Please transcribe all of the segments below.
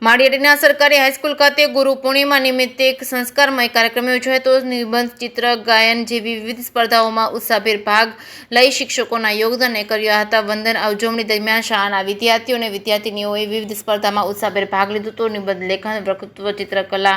માળિયાટીના સરકારી હાઈસ્કૂલ ખાતે ગુરુ પૂર્ણિમા નિમિત્તે એક સંસ્કારમય કાર્યક્રમ યોજાયો હતો। નિબંધ, ચિત્ર, ગાયન જેવી વિવિધ સ્પર્ધાઓમાં ઉત્સાહભેર ભાગ લઈ શિક્ષકોના યોગદાનને કર્યા હતા। વંદન ઉજવણી દરમિયાન શાળાના વિદ્યાર્થીઓ અને વિદ્યાર્થીનીઓએ વિવિધ સ્પર્ધામાં ઉત્સાહભેર ભાગ લીધો હતો। નિબંધ લેખન, વક્તૃત્વ, ચિત્રકલા,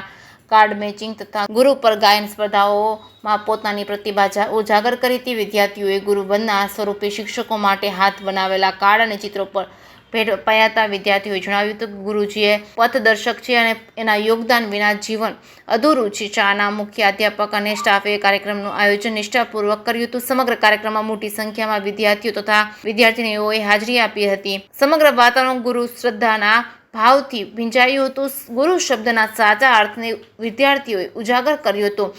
કાર્ડ મેચિંગ તથા ગુરુ પર ગાયન સ્પર્ધાઓમાં પોતાની પ્રતિભા ઉજાગર કરી હતી। વિદ્યાર્થીઓએ ગુરુવંદના સ્વરૂપે શિક્ષકો માટે હાથ બનાવેલા કાર્ડ અને ચિત્રો પર ભેટ અપાયા હતા। વિદ્યાર્થીઓએ જણાવ્યું હતું કે ગુરુજીએ પથદર્શક છે અને એના યોગદાન વિના જીવન અધૂરું છે। શાળાના મુખ્ય અધ્યાપક અને સ્ટાફે કાર્યક્રમનું આયોજન નિષ્ઠાપૂર્વક કર્યું હતું। સમગ્ર કાર્યક્રમમાં મોટી સંખ્યામાં વિદ્યાર્થીઓ તથા વિદ્યાર્થીનીઓએ હાજરી આપી હતી। સમગ્ર વાતાવરણ ગુરુ શ્રદ્ધાના ભાવથી ભીંજાયું હતું। ગુરુ શબ્દના સાચા અર્થને વિદ્યાર્થીઓએ ઉજાગર કર્યો હતો।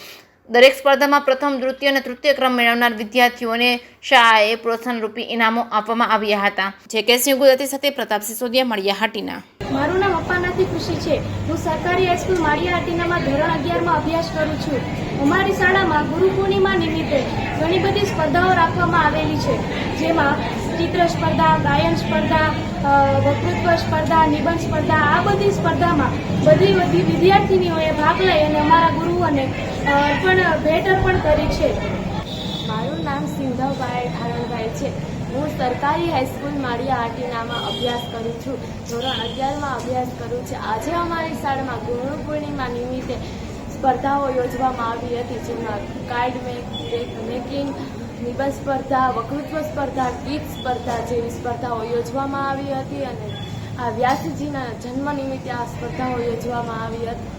દરેક સ્પર્ધામાં પ્રથમ, દ્વિતીય અને તૃતીય ક્રમ મેળવનાર વિદ્યાર્થીઓને શાળાએ પ્રોત્સાહનરૂપી ઇનામો આપવામાં આવ્યા હતા। જે ગુજરાતી સાથે પ્રતાપ સિસોદિયા, માળિયાહાટીના। મારું નામ અપ્પાનાથી ખુશી છે। હું સરકારી હાઈસ્કૂલ માળિયાહાટીનામાં ધોરણ 11માં અભ્યાસ કરું છું। અમારી શાળામાં ગુરુ પૂર્ણિમા નિમિત્તે ઘણી બધી સ્પર્ધાઓ રાખવામાં આવેલી છે, જેમાં ચિત્ર સ્પર્ધા, ગાયન સ્પર્ધા, વક્તૃત્વ સ્પર્ધા, નિબંધ સ્પર્ધા। આ બધી સ્પર્ધામાં બધી વિદ્યાર્થીનીઓએ ભાગ લઈ અને અમારા ગુરુઓને ભેટ અર્પણ કરી છે। મારું નામ સિંધાભાઈ ઠારણભાઈ છે। હું સરકારી હાઈસ્કૂલ માળિયાહાટીનામાં અભ્યાસ કરું છું। ધોરણ 11માં અભ્યાસ કરું છું। આજે અમારી શાળામાં ગુરુ પૂર્ણિમા નિમિત્તે સ્પર્ધાઓ યોજવામાં આવી હતી, જેમાં કાર્ડ મેકિંગ, નિબંધ સ્પર્ધા, વક્તૃત્વ સ્પર્ધા, ગીત સ્પર્ધા જેવી સ્પર્ધાઓ યોજવામાં આવી હતી અને આ વ્યાસજીના જન્મ નિમિત્તે આ સ્પર્ધાઓ યોજવામાં આવી હતી।